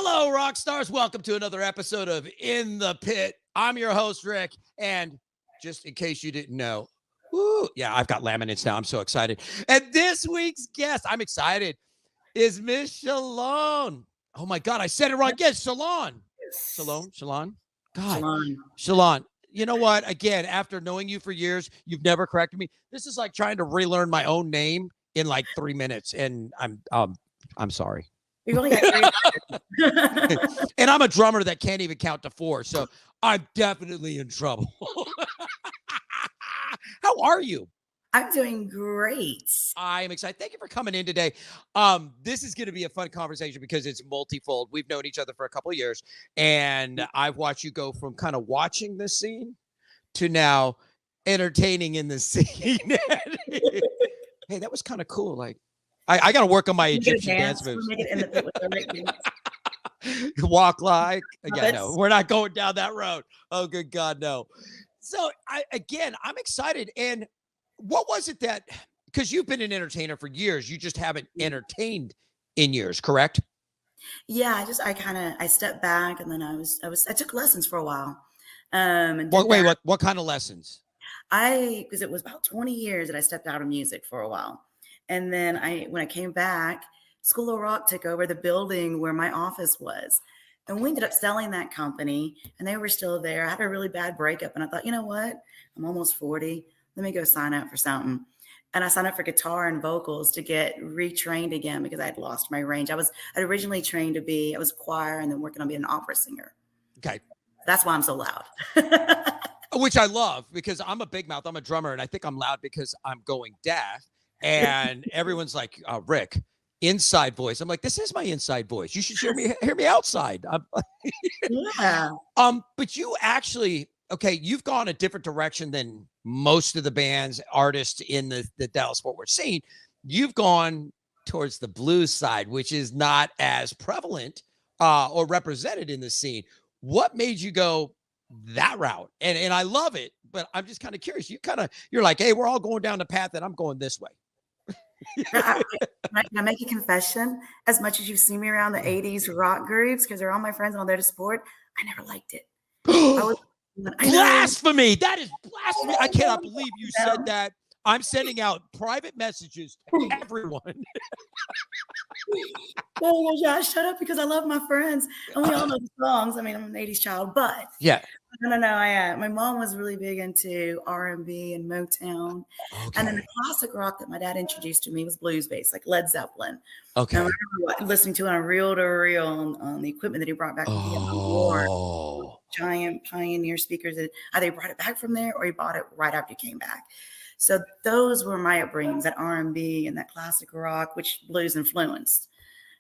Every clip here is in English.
Hello, rock stars. Welcome to another episode of In the Pit. I'm your host, Rick. And just in case you didn't know, yeah, I've got laminates now. I'm so excited. And this week's guest, I'm excited, is Miss Sholon. Oh my God, I said it wrong again. Sholon. Sholon. God, Sholon. You know what? Again, after knowing you for years, you've never corrected me. This is like trying to relearn my own name in like 3 minutes, and I'm sorry. We've only got 3 And I'm a drummer that can't even count to 4, so I'm definitely in trouble. How are you? I'm doing great. I am excited. Thank you for coming in today. This is going to be a fun conversation because it's multifold. We've known each other for a couple of years, and I've watched you go from kind of watching the scene to now entertaining in the scene. Hey, that was kind of cool. Like, I got to work on my Egyptian dance moves. Make it in the pit with the right Walk like, yeah, no, we're not going down that road. Oh, good God, no. So I'm excited. And what was it that, because you've been an entertainer for years, you just haven't entertained in years, correct? Yeah, I stepped back, and then I took lessons for a while. What kind of lessons? Because it was about 20 years that I stepped out of music for a while. And then when I came back, School of Rock took over the building where my office was. And we ended up selling that company, and they were still there. I had a really bad breakup, and I thought, you know what? I'm almost 40. Let me go sign up for something. And I signed up for guitar and vocals to get retrained again because I had lost my range. I originally trained I was choir and then working on being an opera singer. Okay. That's why I'm so loud. Which I love, because I'm a big mouth. I'm a drummer, and I think I'm loud because I'm going deaf. And everyone's like, Rick, inside voice. I'm like, this is my inside voice. You should hear me outside. Yeah. But you actually, you've gone a different direction than most of the bands, artists in the Dallas-Fort Worth scene. You've gone towards the blues side, which is not as prevalent or represented in the scene. What made you go that route? And I love it, but I'm just kind of curious. You're like, hey, we're all going down the path, and I'm going this way. Can I make a confession? As much as you see me around the 80s rock groups, because they're all my friends and all there to support, I never liked it. Blasphemy! That is blasphemy! I cannot believe you said that. I'm sending out private messages to everyone. Oh yeah, shut up, because I love my friends and we all know the songs. I mean, I'm an 80s child, but yeah. No. My mom was really big into R&B and Motown. Okay. And then the classic rock that my dad introduced to me was blues based, like Led Zeppelin. Okay. And I remember listening to it on reel to reel on the equipment that he brought back from the Vietnam War. Giant Pioneer speakers that either he brought it back from there or he bought it right after he came back. So those were my upbringings, that R&B and that classic rock, which blues influenced.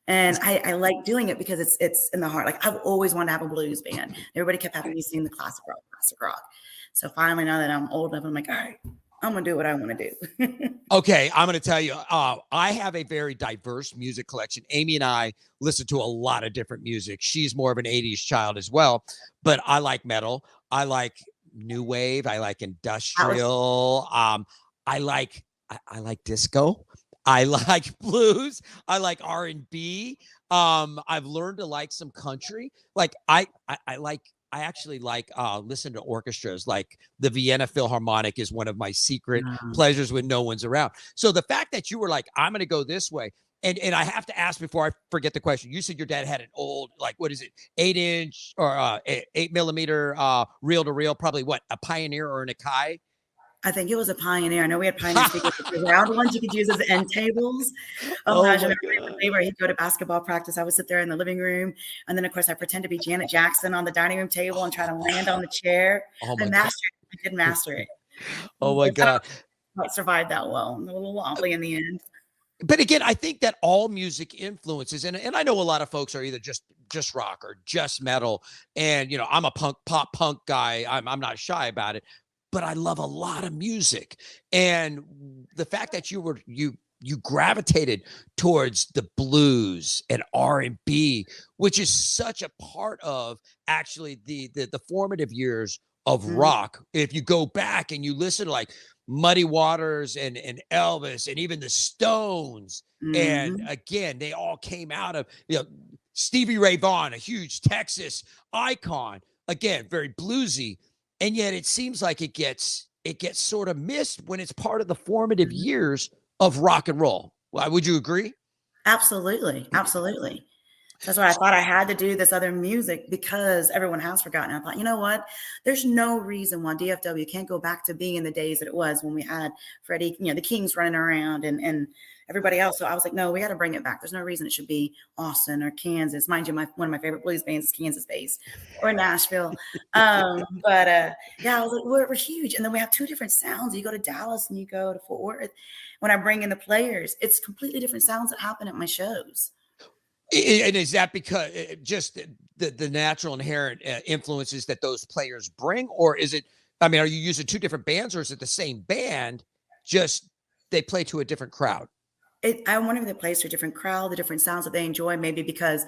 And I like doing it because it's in the heart. Like, I've always wanted to have a blues band. Everybody kept having me sing the classic rock. So finally, now that I'm old enough, I'm like, all right, I'm going to do what I want to do. Okay, I'm going to tell you, I have a very diverse music collection. Amy and I listen to a lot of different music. She's more of an 80s child as well, but I like metal. I like new wave. I like industrial. I like disco. I like blues. I like R&B. I've learned to like some country. Like I actually like listen to orchestras. Like the Vienna Philharmonic is one of my secret pleasures when no one's around. So the fact that you were like, I'm going to go this way. And I have to ask before I forget the question. You said your dad had an old, like, what is it? 8-inch or 8mm reel to reel, probably what, a Pioneer or an Akai? I think it was a Pioneer. I know we had Pioneer speakers, but the round ones you could use as end tables. Imagine where he'd go to basketball practice. I would sit there in the living room. And then, of course, I pretend to be Janet Jackson on the dining room table and try to land on the chair. I did master it. Oh, my God. I survived that well. I'm a little wobbly in the end. But again, I think that all music influences, and I know a lot of folks are either just rock or just metal. And, you know, I'm a pop punk guy. I'm not shy about it. But I love a lot of music, and the fact that you gravitated towards the blues and R&B, which is such a part of actually the formative years of rock. If you go back and you listen to like Muddy Waters and Elvis and even the Stones, and again, they all came out of, you know, Stevie Ray Vaughan, a huge Texas icon, again, very bluesy, and yet it seems like it gets sort of missed when it's part of the formative years of rock and roll. Would you agree? Absolutely. Absolutely. That's why I thought I had to do this other music, because everyone has forgotten. I thought, you know what? There's no reason why DFW can't go back to being the days that it was when we had Freddie, the Kings running around and everybody else. So I was like, no, we got to bring it back. There's no reason it should be Austin or Kansas. Mind you, one of my favorite blues bands is Kansas based, or Nashville. Yeah, I was like, we're huge. And then we have two different sounds. You go to Dallas and you go to Fort Worth. When I bring in the players, it's completely different sounds that happen at my shows. And is that because just the natural inherent influences that those players bring, or is it, I mean, are you using two different bands, or is it the same band, just they play to a different crowd? I wonder if it plays to a different crowd, the different sounds that they enjoy, maybe because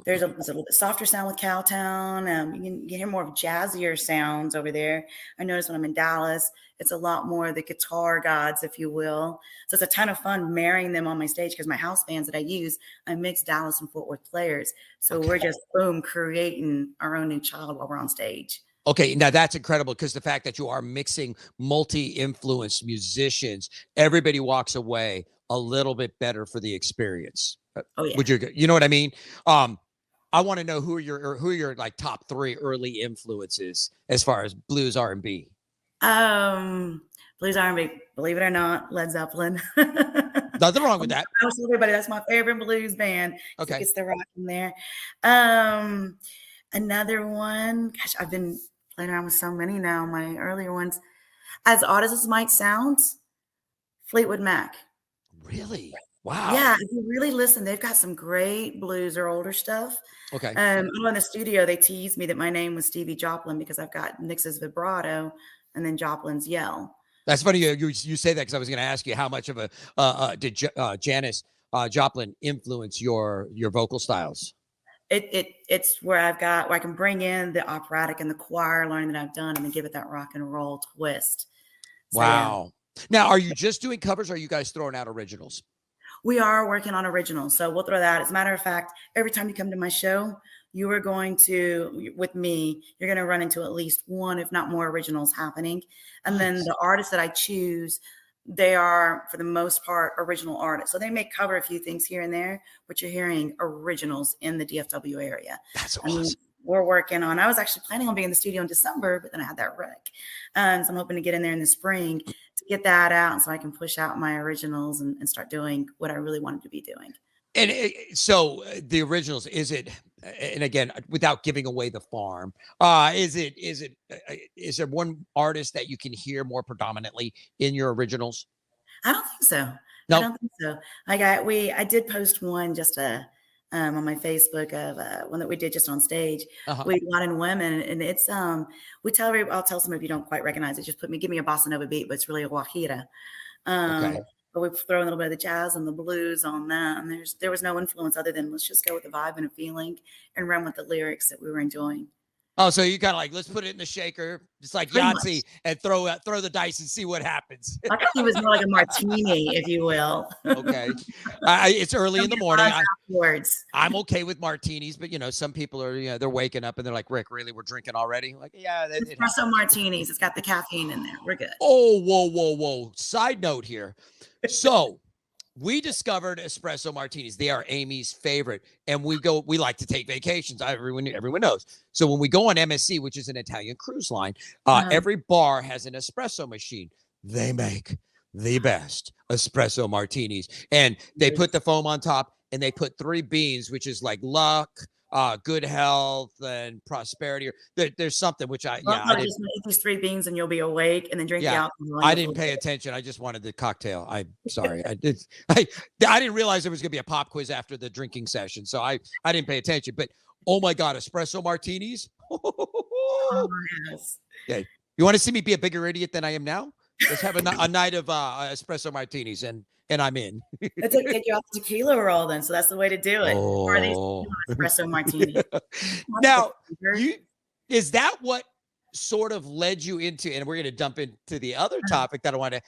there's a little bit softer sound with Cowtown. You hear more of jazzier sounds over there. I notice when I'm in Dallas, it's a lot more the guitar gods, if you will. So it's a ton of fun marrying them on my stage, because my house bands that I use, I mix Dallas and Fort Worth players. So we're just, boom, creating our own new child while we're on stage. Okay, now that's incredible, because the fact that you are mixing multi-influenced musicians, everybody walks away a little bit better for the experience. Oh yeah. You know what I mean? I want to know who are your like top 3 early influences as far as blues R&B. Blues R&B, believe it or not, Led Zeppelin. Nothing wrong with that. I was everybody, that's my favorite blues band. Okay, it gets the rock in there. Another one, gosh, I've been playing around with so many now. My earlier ones, as odd as this might sound, Fleetwood Mac. Really? Wow. Yeah, if you really listen, they've got some great blues or older stuff. Okay. In the studio, they teased me that my name was Stevie Joplin, because I've got Nix's vibrato and then Joplin's yell. That's funny you say that, because I was going to ask you how much of a did Janis Joplin influence your vocal styles? It's where I can bring in the operatic and the choir learning that I've done, and then give it that rock and roll twist. So, wow. Yeah. Now, are you just doing covers, or are you guys throwing out originals? We are working on originals, so we'll throw that. As a matter of fact, every time you come to my show, you are going to, with me, you're going to run into at least one, if not more, originals happening. And then the artists that I choose, they are, for the most part, original artists. So they may cover a few things here and there, but you're hearing originals in the DFW area. That's awesome. We're working on, I was actually planning on being in the studio in December, but then I had that wreck. So I'm hoping to get in there in the spring to get that out, so I can push out my originals and start doing what I really wanted to be doing. And so the originals, is it, and again, without giving away the farm, is there one artist that you can hear more predominantly in your originals? I don't think so. No. I don't think so. I did post one just on my Facebook of one that we did just on stage. We brought in women, and it's I'll tell some of you don't quite recognize it. Just give me a bossa nova beat, but it's really a guajira. Okay. But we throw a little bit of the jazz and the blues on that, and there was no influence other than let's just go with the vibe and a feeling and run with the lyrics that we were enjoying. Oh, so you kind of like, let's put it in the shaker, just like Yahtzee, and throw the dice and see what happens. I thought it was more like a martini, if you will. Okay. It's early in the morning. I'm okay with martinis, but some people are, they're waking up and they're like, Rick, really, we're drinking already? Like, yeah. Espresso martinis. It's got the caffeine in there. We're good. Oh, whoa. Side note here. So we discovered espresso martinis. They are Amy's favorite. And we like to take vacations. Everyone knows. So when we go on MSC, which is an Italian cruise line, every bar has an espresso machine. They make the best espresso martinis. And they put the foam on top, and they put 3 beans, which is like luck, good health, and prosperity. There's something which I just eat these 3 beans and you'll be awake, and then drink the alcohol. I didn't pay attention. I just wanted the cocktail. I'm sorry. I didn't realize there was going to be a pop quiz after the drinking session, so I didn't pay attention. But oh my God, espresso martinis. Oh, yes. Yeah. You want to see me be a bigger idiot than I am now? Let's have a night of espresso martinis, and I'm in. Let's take you off the tequila roll then. So that's the way to do it. Or these espresso martinis. Now, is that what sort of led you into, and we're going to dump into the other topic that I want to,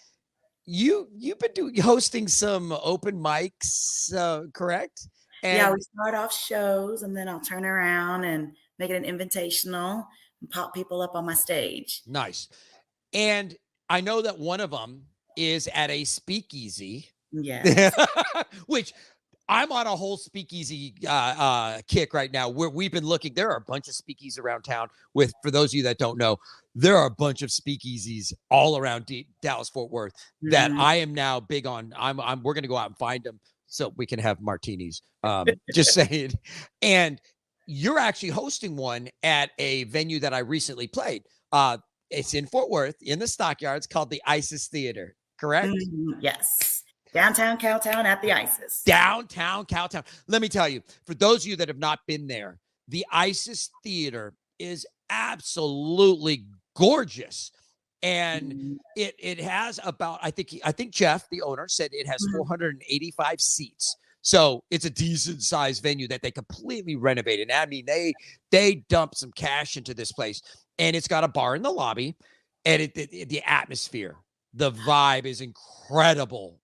you've been hosting some open mics, correct? Yeah, And we start off shows and then I'll turn around and make it an invitational and pop people up on my stage. nice. And I know that one of them is at a speakeasy, Yes. which I'm on a whole speakeasy kick right now where we've been looking. There are a bunch of speakeasies around town for those of you that don't know, there are a bunch of speakeasies all around Dallas Fort Worth that Mhm. I am now big on. We're going to go out and find them so we can have martinis. Just saying. And you're actually hosting one at a venue that I recently played. It's in Fort Worth in the Stockyards called the Isis Theater, correct? Yes. Downtown Cowtown at the ISIS. Downtown Cowtown. Let me tell you, for those of you that have not been there, the Isis Theater is absolutely gorgeous. And Mhm. it has about, I think Jeff, the owner, said it has Mhm. 485 seats. So it's a decent sized venue that they completely renovated. I mean, they dumped some cash into this place, and it's got a bar in the lobby, and the atmosphere, the vibe is incredible.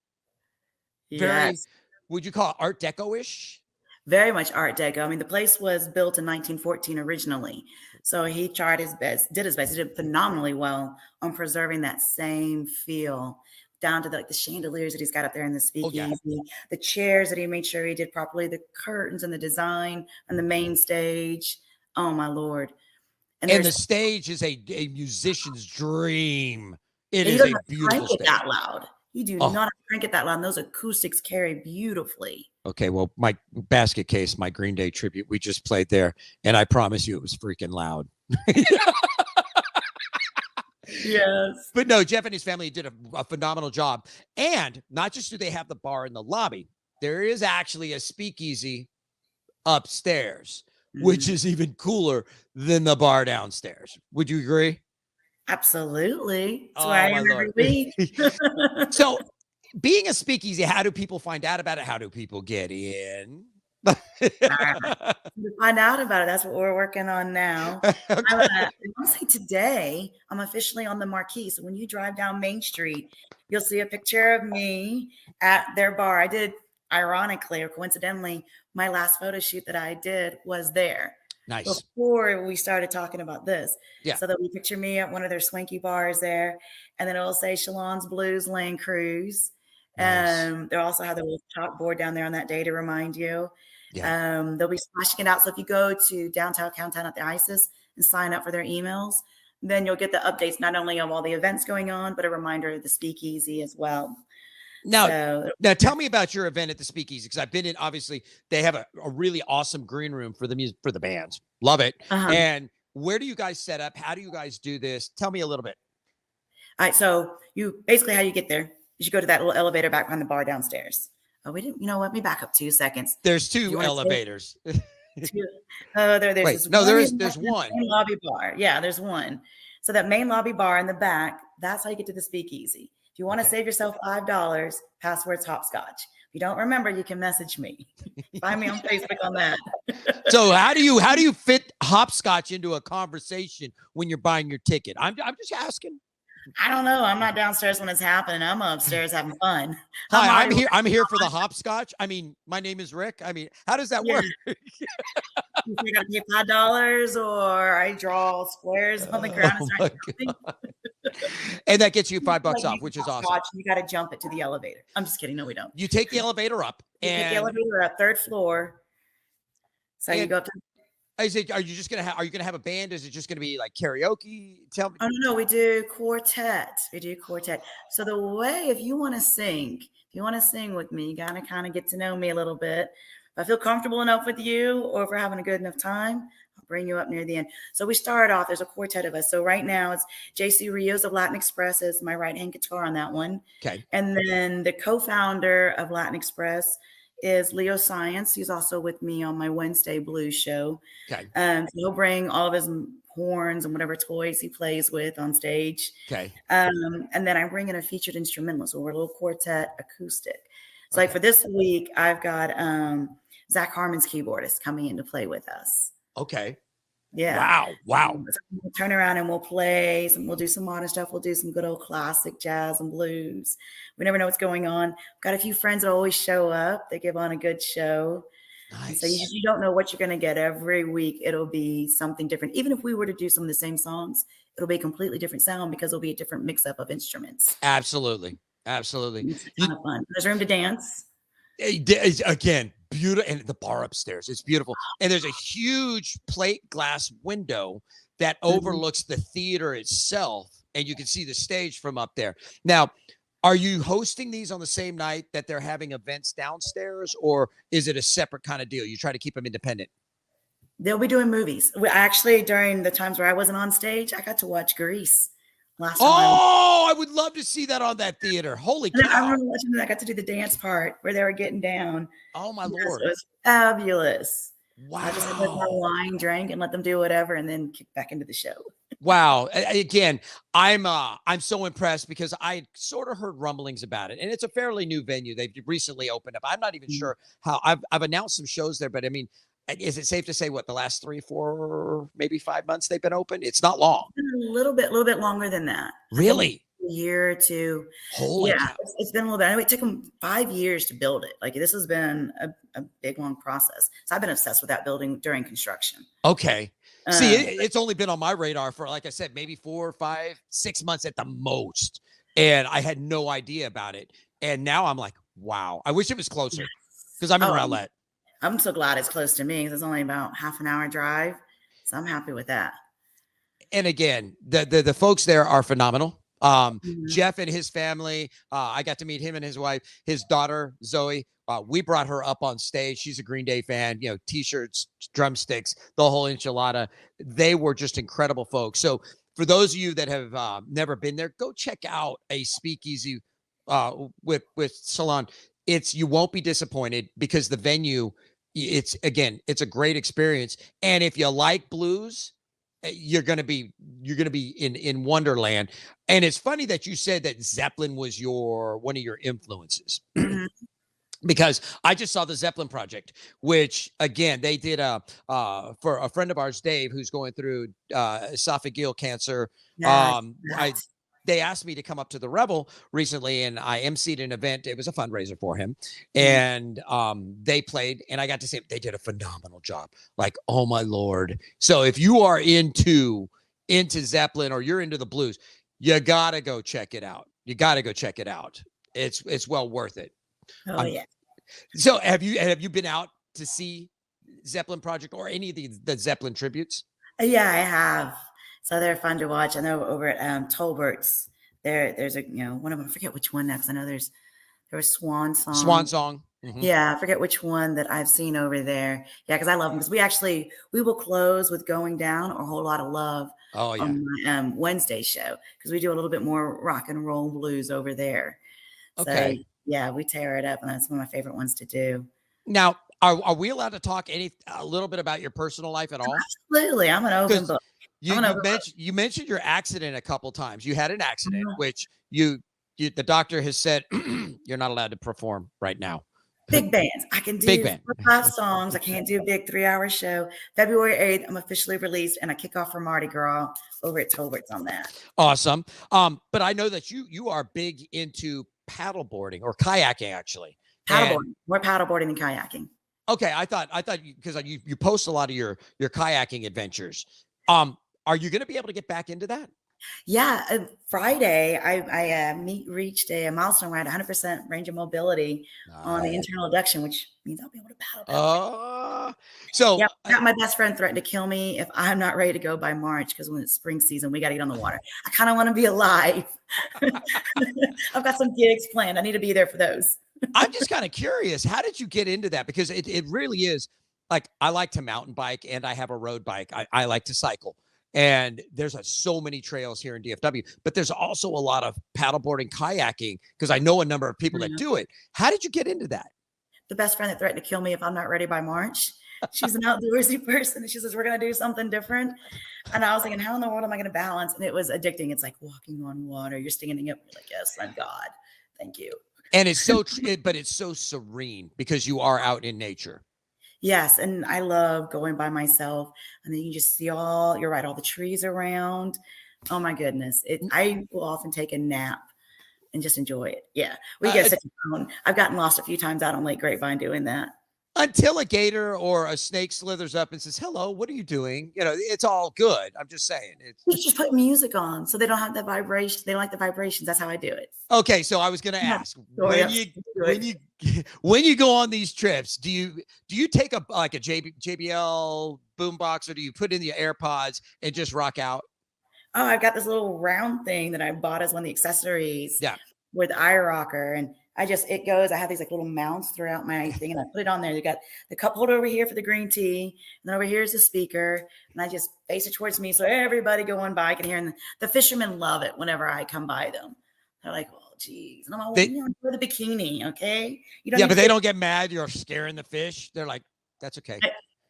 Very, Yes. would you call it Art Deco-ish? Very much Art Deco. I mean, the place was built in 1914 originally. So he tried his best, did his best. He did phenomenally well on preserving that same feel down to the chandeliers that he's got up there in the Oh yeah. speakeasy, the chairs that he made sure he did properly, the curtains and the design and the main stage. Oh my Lord. And And the there's, stage is a musician's dream. It and you is don't a have to crank beautiful it stage. that loud. You do Oh, not have to crank it that loud. And those acoustics carry beautifully. okay. Well, my basket case, my Green Day tribute, we just played there, and I promise you it was freaking loud. Yes. But no, Jeff and his family did a phenomenal job. And not just do they have the bar in the lobby, there is actually a speakeasy upstairs, which Mhm. is even cooler than the bar downstairs. Would you agree? Absolutely. That's where I Oh my am every lord. week. So being a speakeasy, how do people find out about it? How do people get in? To find out about it, that's what we're working on now. Okay. I want to say today, I'm officially on the marquee. So when you drive down Main Street, you'll see a picture of me at their bar. I did, ironically or coincidentally, my last photo shoot that I did was there Nice. before we started talking about this. Yeah. So that we picture me at one of their swanky bars there. And then it'll say Shalon's Blues Land Cruise. Nice. They'll also have the little chalkboard down there on that day to remind you. Yeah. They'll be splashing it out. So if you go to Downtown Cowtown at the ISIS and sign up for their emails, then you'll get the updates not only of all the events going on, but a reminder of the speakeasy as well. Now, So now tell me about your event at the Speakeasy, because I've been in. Obviously, they have a really awesome green room for the music for the bands. Love it. uh-huh. And where do you guys set up? How do you guys do this? Tell me a little bit. All right, so you basically how you get there is you go to that little elevator back behind the bar downstairs. Oh, we didn't, let me back up 2 seconds. There's Do you two want to say elevators. there's Wait, this no, one there's one. main lobby bar. Yeah, there's one. So that main lobby bar in the back, that's how you get to the speakeasy. If you want to Okay. save yourself $5, password's hopscotch. If you don't remember, you can message me. Find me on Facebook on that. So how do you fit hopscotch into a conversation when you're buying your ticket? I'm just asking. I don't know. I'm not downstairs when it's happening. I'm upstairs having fun. Hi, I'm here. I'm here for the hopscotch. I mean, my name is Rick. I mean, how does that work? You got to pay $5, or I draw squares on the ground and start jumping. And that gets you $5 Like off, which is awesome. You got to jump it to the elevator. I'm just kidding. No, we don't. You take the elevator up, You take the and elevator up, third floor. So you go up to. are you just gonna are you gonna have a band? Is it just gonna be like karaoke? Tell me. Oh no, we do quartet. So the way, if you want to sing with me, you gotta kind of get to know me a little bit. If I feel comfortable enough with you, or if we're having a good enough time, I'll bring you up near the end. So we start off, there's a quartet of us. So right now it's JC Rios of Latin Express is my right-hand guitar on that one. Okay. And then the co-founder of Latin Express is Leo Science. He's also with me on my Wednesday blues show. Okay. So he'll bring all of his horns and whatever toys he plays with on stage. Okay. And then I bring in a featured instrumentalist, so we're a little quartet acoustic. So like for this week, I've got Zach Harmon's keyboardist coming in to play with us. Okay. Yeah. Wow. So we'll turn around and we'll play we'll do some modern stuff. We'll do some good old classic jazz and blues. We never know what's going on. Got a few friends that always show up. They give on a good show. And so Nice. you don't know what you're going to get every week. It'll be something different. Even if we were to do some of the same songs, it'll be a completely different sound because it'll be a different mix up of instruments. Absolutely. Absolutely. It's a You, ton of fun. There's room to dance. again, beautiful. And the bar upstairs, it's beautiful. And there's a huge plate glass window that overlooks the theater itself. And you can see the stage from up there. Now, are you hosting these on the same night that they're having events downstairs, or is it a separate kind of deal? You try to keep them independent. They'll be doing movies. We actually, during the times where I wasn't on stage, I got to watch Grease last time. I would love to see that on that theater. Holy cow. I remember watching that. I got to do the dance part where they were getting down. Oh, my Lord. It was fabulous. Wow. I just let my wine drink and let them do whatever and then kick back into the show. Wow. Again, I'm so impressed because I sort of heard rumblings about it, and it's a fairly new venue. They've recently opened up. I'm not even sure how. I've announced some shows there, but I mean, is it safe to say what the last 3, 4, maybe 5 months they've been open? It's not long. A little bit longer than that. Really? A year or two. Holy cow. It's been a little bit. I know it took them 5 years to build it. Like this has been a big, long process. So I've been obsessed with that building during construction. Okay. See, it's only been on my radar for, like I said, maybe 4, 5, 6 months at the most. And I had no idea about it. And now I'm like, wow, I wish it was closer because I'm in Rowlett. I'm so glad it's close to me because it's only about half an hour drive. So I'm happy with that. And again, the folks there are phenomenal. Jeff and his family, I got to meet him and his wife, his daughter, Zoe. We brought her up on stage. She's a Green Day fan, t-shirts, drumsticks, the whole enchilada. They were just incredible folks. So for those of you that have never been there, go check out a speakeasy with Sholon. You won't be disappointed because the venue, it's a great experience. And if you like blues, you're going to be in Wonderland. And it's funny that you said that Zeppelin was one of your influences. Because I just saw the Zeppelin project, which again, they did for a friend of ours, Dave, who's going through esophageal cancer. They asked me to come up to the Rebel recently, and I emceed an event. It was a fundraiser for him, and they played, and I got to say they did a phenomenal job. Like, oh my Lord! So if you are into Zeppelin or you're into the blues, you gotta go check it out. It's well worth it. Oh yeah. So have you been out to see Zeppelin project or any of the Zeppelin tributes? Yeah, I have. So they're fun to watch. I know over at Tolbert's, there's a one of them. I forget which one next. I know there was Swan Song. Swan Song. Mm-hmm. Yeah, I forget which one that I've seen over there. Yeah, because I love them. Because we will close with Going Down or A Whole Lot of Love. Oh yeah. On my Wednesday show because we do a little bit more rock and roll blues over there. Okay. So, yeah, we tear it up, and that's one of my favorite ones to do. Now, are we allowed to talk a little bit about your personal life at all? Absolutely, I'm an open book. You mentioned your accident a couple times. You had an accident, which the doctor has said you're not allowed to perform right now. Big bands. I can do 5 songs. I can't do a big 3-hour show. February 8th, I'm officially released, and I kick off for Mardi Gras over at Tolbert's on that. Awesome. But I know that you are big into paddleboarding or kayaking, actually. Paddleboarding. More paddleboarding than kayaking. Okay, I thought because you post a lot of your kayaking adventures. Are you going to be able to get back into that? Yeah, Friday I reached a milestone where I had 100% range of mobility on the internal adduction, which means I'll be able to paddle. So my best friend threatened to kill me if I'm not ready to go by March because when it's spring season, we got to get on the water. I kind of want to be alive. I've got some gigs planned. I need to be there for those. I'm just kind of curious. How did you get into that? Because it really is like I like to mountain bike and I have a road bike. I like to cycle. And there's so many trails here in DFW, but there's also a lot of paddleboarding, kayaking, because I know a number of people that do it. How did you get into that? The best friend that threatened to kill me if I'm not ready by March. She's an outdoorsy person. And she says, we're going to do something different. And I was thinking, how in the world am I going to balance? And it was addicting. It's like walking on water. You're standing up. You're like, yes, thank God. Thank you. And it's but it's so serene because you are out in nature. Yes. And I love going by myself. And then you just see all the trees around. Oh my goodness. I will often take a nap and just enjoy it. Yeah. We get such a phone. I've gotten lost a few times out on Lake Grapevine doing that. Until a gator or a snake slithers up and says, "Hello, what are you doing?" It's all good. I'm just saying. You just put music on so they don't have the vibration. They don't like the vibrations. That's how I do it. Okay, so I was going to Yeah. ask, when you go on these trips, do you take a JBL boombox, or do you put in the AirPods and just rock out? Oh, I've got this little round thing that I bought as one of the accessories. Yeah. With iRocker, and it goes. I have these like little mounts throughout my thing, and I put it on there. You got the cup holder over here for the green tea, and then over here is the speaker, and I just face it towards me so everybody going by can hear. And the fishermen love it whenever I come by them. They're like, "Oh, geez," and I'm like, "Well, wear the bikini, okay?" But they don't get mad. You're scaring the fish. They're like, "That's okay."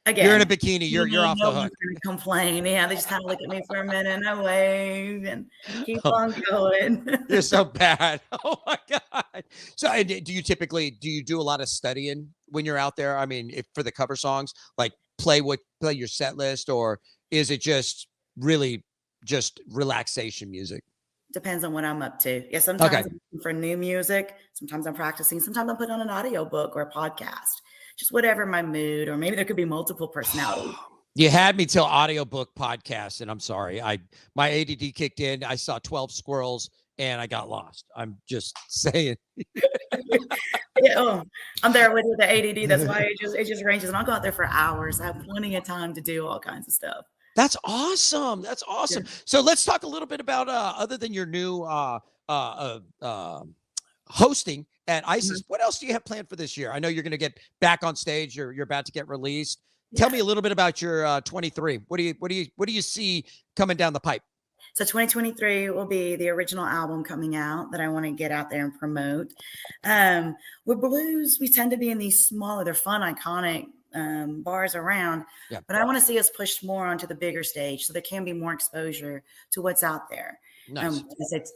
Again, you're in a bikini. You're off the hook. Complain. Yeah, they just kind of look at me for a minute and I wave and keep on going. You're so bad. Oh my God. So do you do a lot of studying when you're out there? I mean, if for the cover songs, like play your set list, or is it just really just relaxation music? Depends on what I'm up to. Yeah, sometimes I'm looking for new music. Sometimes I'm practicing. Sometimes I'm putting on an audiobook or a podcast. Just whatever my mood, or maybe there could be multiple personalities. You had me till audiobook podcast, and I'm sorry. My ADD kicked in. I saw 12 squirrels and I got lost. I'm just saying. Yeah, I'm there with the ADD. That's why it just ranges. And I'll go out there for hours. I have plenty of time to do all kinds of stuff. That's awesome. That's awesome. Yeah. So let's talk a little bit about other than your new hosting at ISIS. What else do you have planned for this year? I know you're going to get back on stage. You're about to get released. Yeah. Tell me a little bit about your 23. What do you see coming down the pipe? So 2023 will be the original album coming out that I want to get out there and promote. With blues, we tend to be in these smaller, they're fun, iconic bars around, but I want to see us push more onto the bigger stage so there can be more exposure to what's out there. Nice.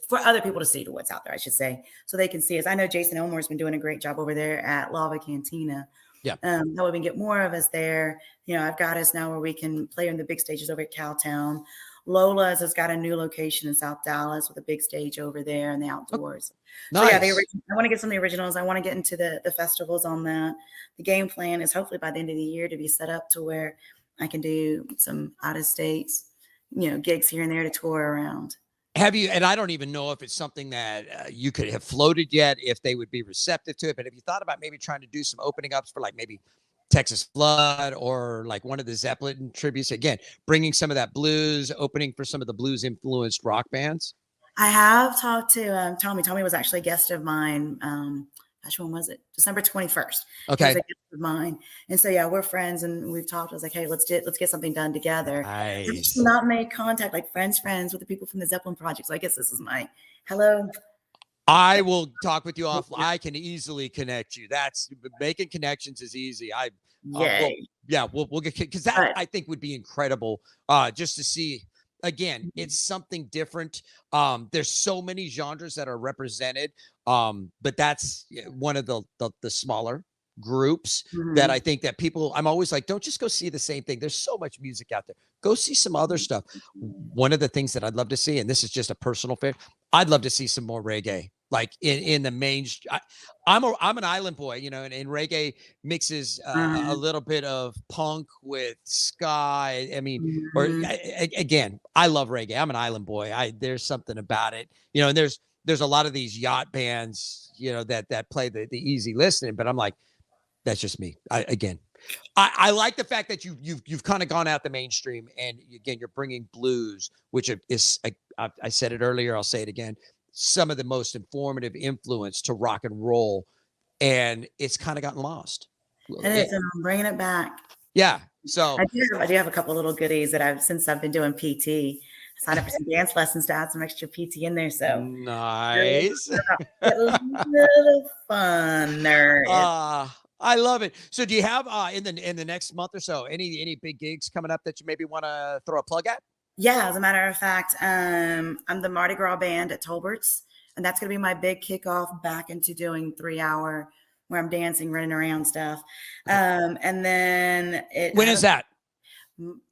For other people to see to what's out there, I should say, so they can see us. I know Jason Elmore's been doing a great job over there at Lava Cantina. Yeah. That way we can get more of us there. I've got us now where we can play in the big stages over at Cowtown. Lola's has got a new location in South Dallas with a big stage over there in the outdoors. Nice. So yeah, I want to get some of the originals. I want to get into the festivals on that. The game plan is hopefully by the end of the year to be set up to where I can do some out of states, gigs here and there to tour around. Have you, and I don't even know if it's something that you could have floated yet, if they would be receptive to it, but have you thought about maybe trying to do some opening ups for like maybe Texas Flood or like one of the Zeppelin tributes? Again, bringing some of that blues, opening for some of the blues influenced rock bands. I have talked to Tommy. Tommy was actually a guest of mine. Gosh, when was it? December 21st. Okay. He was a guest of mine. And so, yeah, we're friends and we've talked. I was like, hey, let's get something done together. Nice. I've just not made contact, like friends with the people from the Zeppelin project. So I guess this is my hello. I will talk with you off. I can easily connect you. That's making connections is easy. We'll get, because that I think would be incredible. Just to see, again, it's something different. There's so many genres that are represented. But that's one of the smaller groups that I think that people, I'm always like, don't just go see the same thing. There's so much music out there. Go see some other stuff. One of the things that I'd love to see, and this is just a personal favorite, I'd love to see some more reggae, like in the mainstream. I'm an island boy, and reggae mixes a little bit of punk with ska. I mean, or again, I love reggae. I'm an island boy. There's something about it, and there's a lot of these yacht bands, that play the easy listening, but I'm like, that's just me. I like the fact that you've kind of gone out the mainstream, and again, you're bringing blues, which is, I said it earlier, I'll say it again, some of the most informative influence to rock and roll, and it's kind of gotten lost. And I'm bringing it back. Yeah. So I do have a couple little goodies that since I've been doing PT. Signed up for some dance lessons to add some extra PT in there. So nice. A little fun there. I love it. So do you have in the next month or so any big gigs coming up that you maybe want to throw a plug at? Yeah, as a matter of fact, I'm the Mardi Gras band at Tolbert's, and that's going to be my big kickoff back into doing 3-hour where I'm dancing, running around stuff. And then when is that?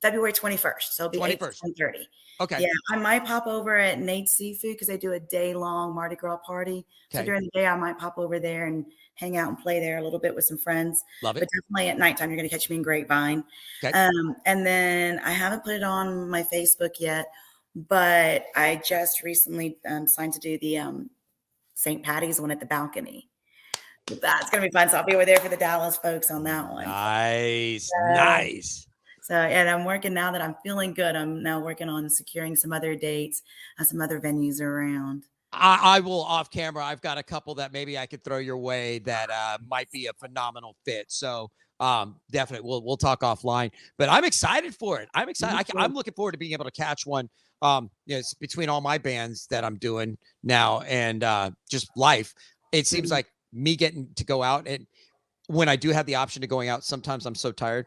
February 21st. So it'll be 21st. 8 to 10:30. Okay. Yeah, I might pop over at Nate's Seafood because they do a day-long Mardi Gras party. So Okay. during the day, I might pop over there and hang out and play there a little bit with some friends. Love But it. definitely at nighttime, you're going to catch me in Grapevine. Okay. And then I haven't put it on my Facebook yet, but I just recently signed to do the St. Patty's one at the balcony. That's going to be fun. So I'll be over there for the Dallas folks on that one. Nice. Nice. So, and I'm working now that I'm feeling good. I'm now working on securing some other dates and some other venues around. I will off camera. I've got a couple that maybe I could throw your way that might be a phenomenal fit. So definitely we'll talk offline, but I'm excited for it. I'm excited. I'm looking forward to being able to catch one. It's between all my bands that I'm doing now and just life. It seems like me getting to go out, and when I do have the option of going out, sometimes I'm so tired.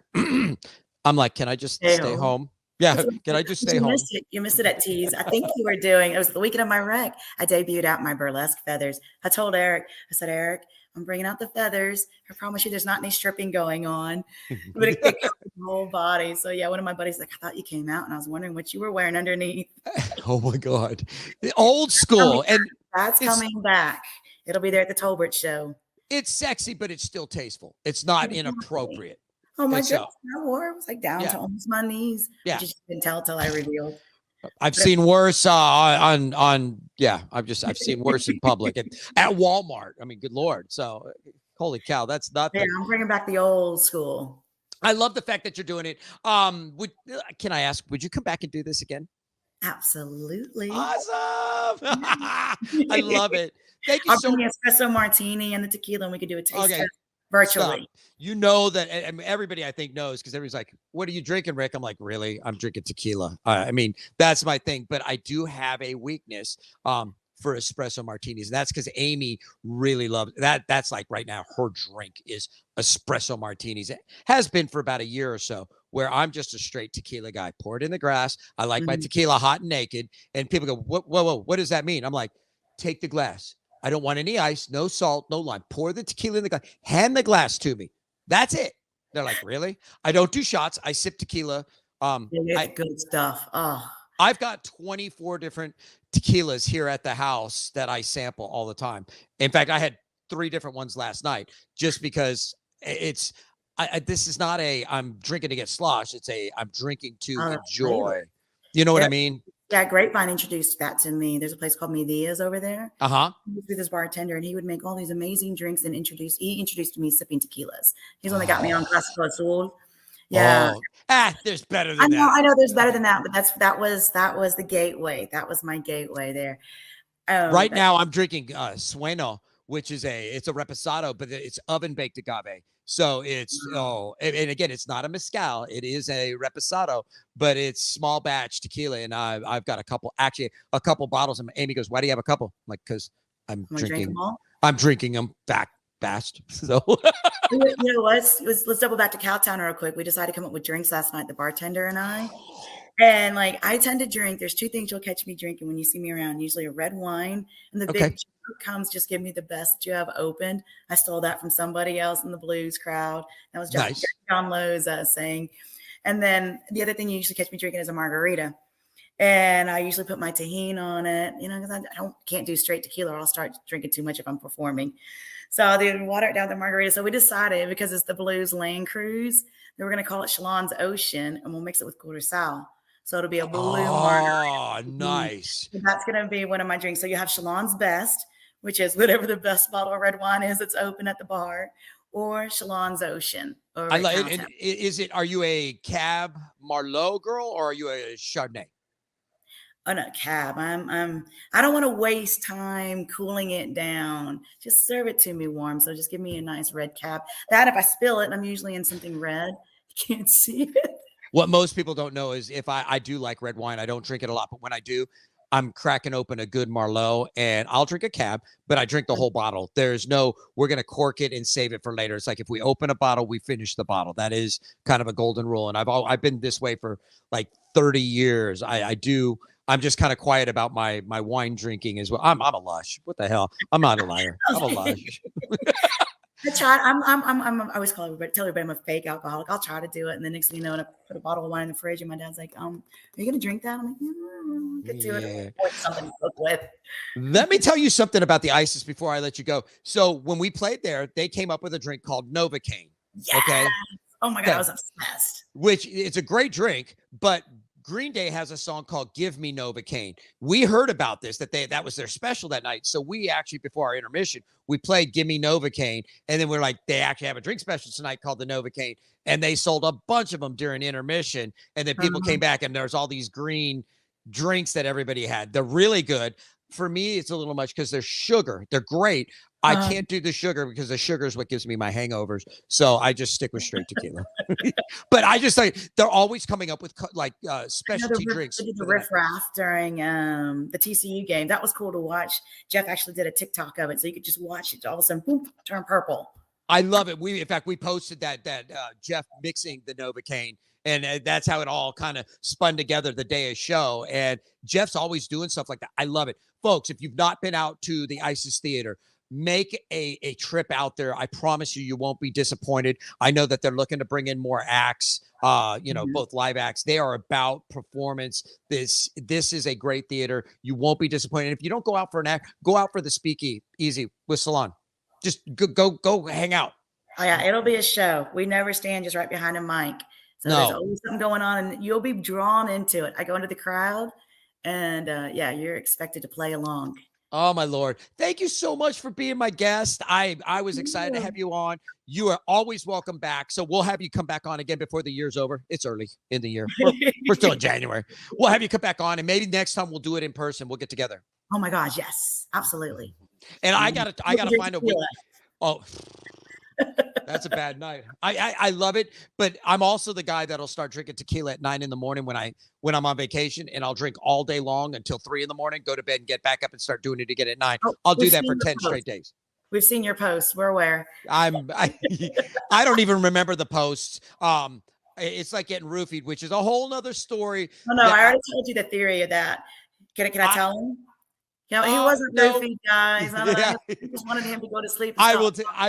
I'm like, can I just stay home? Yeah, can I just stay home? You missed it at Tease. I think you were doing, it was the weekend of my rec. I debuted out my burlesque feathers. I told Eric, I said, Eric, I'm bringing out the feathers. I promise you there's not any stripping going on. But it covers the whole body. So yeah, one of my buddies like, I thought you came out and I was wondering what you were wearing underneath. Oh my God. The old school. And that's coming back. It'll be there at the Tolbert show. It's sexy, but it's still tasteful. It's not inappropriate. Oh my goodness, I wore it was like down to almost my knees. Yeah, you just didn't tell till I revealed. I've seen worse I've seen worse in public at Walmart. I mean, good Lord. So holy cow, that's nothing. Yeah, I'm bringing back the old school. I love the fact that you're doing it. Can I ask, would you come back and do this again? Absolutely. Awesome. I love it. Thank you so much. Espresso martini and the tequila, and we could do a taste test virtually. Stop. You know that, and everybody I think knows, because everybody's like, what are you drinking, Rick? I'm like, really? I'm drinking tequila. I mean, that's my thing. But I do have a weakness for espresso martinis. And that's because Amy really loves that. That's like right now, her drink is espresso martinis. It has been for about a year or so, where I'm just a straight tequila guy. Pour it in the glass. I like my tequila hot and naked. And people go, whoa, what does that mean? I'm like, take the glass. I don't want any ice, no salt, no lime. Pour the tequila in the glass. Hand the glass to me. That's it. They're like, really? I don't do shots. I sip tequila. Good stuff. Oh, I've got 24 different tequilas here at the house that I sample all the time. In fact, I had 3 different ones last night just because it's. This is not I'm drinking to get sloshed. It's I'm drinking to enjoy. You know what I mean? Yeah, Grapevine introduced that to me. There's a place called Media's over there. He was with his bartender, and he would make all these amazing drinks and he introduced me sipping tequilas. He's the one that got me on Classico Azul. Yeah. There's better than that. I know there's better than that, but that was the gateway. That was my gateway there. Right now I'm drinking Sueno, which is it's a reposado, but it's oven baked agave. So it's and again, it's not a mezcal. It is a reposado, but it's small batch tequila. And I've got a couple bottles. And Amy goes, "Why do you have a couple?" I'm like, because I'm drinking. I'm drinking them back fast. So you know, let's double back to Cowtown real quick. We decided to come up with drinks last night, the bartender and I. And like I tend to drink. There's 2 things you'll catch me drinking when you see me around. Usually a red wine, and the big comes, just give me the best that you have opened. I stole that from somebody else in the blues crowd. That was just John Lowe's saying. And then the other thing you usually catch me drinking is a margarita. And I usually put my tahini on it, you know, because I can't do straight tequila or I'll start drinking too much if I'm performing. So I'll water it down with the margarita. So we decided, because it's the Blues Land Cruise, that we're going to call it Sholon's Ocean, and we'll mix it with Curacao. So it'll be a blue margarita. Oh, nice. So that's going to be one of my drinks. So you have Sholon's Best, which is whatever the best bottle of red wine is that's open at the bar, or Sholon's Ocean. I like it. Are you a Cab Merlot girl or are you a Chardonnay? Oh no, Cab. I don't want to waste time cooling it down. Just serve it to me warm. So just give me a nice red Cab. That if I spill it, and I'm usually in something red, you can't see it. What most people don't know is if I do like red wine, I don't drink it a lot, but when I do, I'm cracking open a good Merlot and I'll drink a Cab, but I drink the whole bottle. There's no, we're going to cork it and save it for later. It's like, if we open a bottle, we finish the bottle. That is kind of a golden rule. And I've been this way for like 30 years. I'm just kind of quiet about my wine drinking as well. I'm a lush. What the hell? I'm not a liar. I'm a lush. I tried. I always tell everybody I'm a fake alcoholic. I'll try to do it, and the next thing you know, when I put a bottle of wine in the fridge, and my dad's like, "Are you gonna drink that?" I'm like, "Get to it. Or something to cook with." Let me tell you something about the ISIS before I let you go. So when we played there, they came up with a drink called Novocaine. Yes. Okay. Oh my God, I was obsessed. Which it's a great drink, but Green Day has a song called "Give Me Novocaine." We heard about this that was their special that night. So we actually, before our intermission, we played "Give Me Novocaine," and then we're like, they actually have a drink special tonight called the Novocaine, and they sold a bunch of them during intermission. And then people came back, and there's all these green drinks that everybody had. They're really good. For me, it's a little much because they're sugar. They're great. I can't do the sugar because the sugar is what gives me my hangovers. So I just stick with straight tequila. But I just like they're always coming up with specialty drinks. They did the riff raff during the TCU game. That was cool to watch. Jeff actually did a TikTok of it, so you could just watch it. All of a sudden, boom, turn purple. I love it. In fact, we posted that Jeff mixing the Novocaine. And that's how it all kind of spun together the day of show. And Jeff's always doing stuff like that. I love it. Folks, if you've not been out to the ISIS Theater, make a trip out there. I promise you won't be disappointed. I know that they're looking to bring in more acts, both live acts. They are about performance. This is a great theater. You won't be disappointed. If you don't go out for an act, go out for the Speakeasy with Sholon. Just go hang out. Oh yeah, it'll be a show. We never stand just right behind a mic. So there's always something going on, and you'll be drawn into it. I go into the crowd, and you're expected to play along. Oh, my Lord. Thank you so much for being my guest. I was excited to have you on. You are always welcome back. So we'll have you come back on again before the year's over. It's early in the year. We're still in January. We'll have you come back on, and maybe next time we'll do it in person. We'll get together. Oh, my gosh. Yes, absolutely. And I gotta find a way. Oh, that's a bad night. I love it, but I'm also the guy that'll start drinking tequila at 9 a.m. when I'm on vacation, and I'll drink all day long until 3 a.m, go to bed and get back up and start doing it again at 9. I'll do that for 10 straight days. We've seen your posts. We're aware. I don't even remember the posts. It's like getting roofied, which is a whole nother story. No, I already told you the theory of that. Can I tell him? He wasn't roofied, guys. I just wanted him to go to sleep. I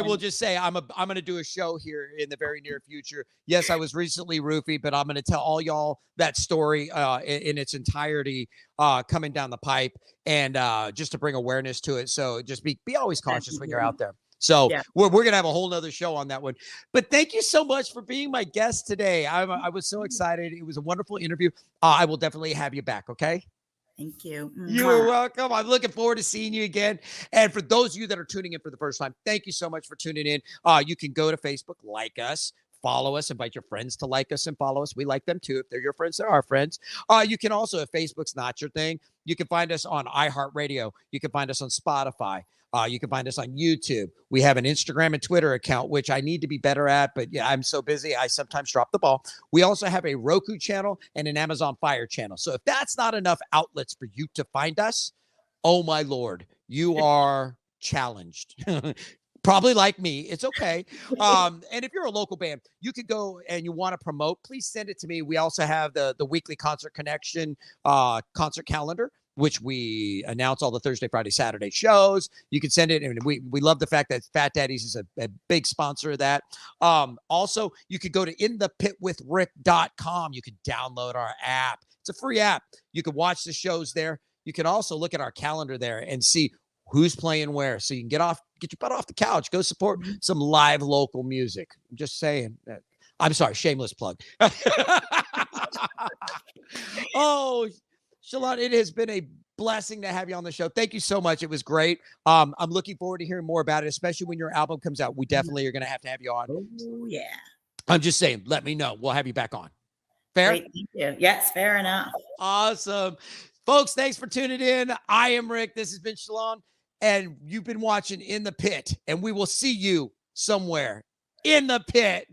will just say I'm going to do a show here in the very near future. Yes, I was recently roofied, but I'm going to tell all y'all that story in its entirety coming down the pipe, and just to bring awareness to it. So just be always cautious when you're out there. So we're going to have a whole nother show on that one. But thank you so much for being my guest today. I was so excited. It was a wonderful interview. I will definitely have you back. Okay. Thank you. You're welcome. I'm looking forward to seeing you again. And for those of you that are tuning in for the first time, thank you so much for tuning in. You can go to Facebook, like us, follow us, invite your friends to like us and follow us. We like them too. If they're your friends, they're our friends. You can also, if Facebook's not your thing, you can find us on iHeart Radio. You can find us on Spotify. You can find us on YouTube. We have an Instagram and Twitter account, which I need to be better at, but yeah, I'm so busy. I sometimes drop the ball. We also have a Roku channel and an Amazon Fire channel. So if that's not enough outlets for you to find us, oh my Lord, you are challenged. Probably like me. It's okay. And if you're a local band, you could go and you want to promote, please send it to me. We also have the weekly Concert Connection concert calendar, which we announce all the Thursday, Friday, Saturday shows. You can send it. And we love the fact that Fat Daddy's is a big sponsor of that. Also, you could go to inthepitwithric.com. You could download our app. It's a free app. You can watch the shows there. You can also look at our calendar there and see who's playing where. So you can get your butt off the couch, go support some live local music. I'm just saying that. I'm sorry, shameless plug. Oh, Sholon, it has been a blessing to have you on the show. Thank you so much. It was great. I'm looking forward to hearing more about it, especially when your album comes out. We definitely are going to have you on. Oh, yeah. I'm just saying, let me know. We'll have you back on. Fair? Great, thank you. Yes, fair enough. Awesome. Folks, thanks for tuning in. I am Rick. This has been Sholon, and you've been watching In the Pit, and we will see you somewhere in the pit.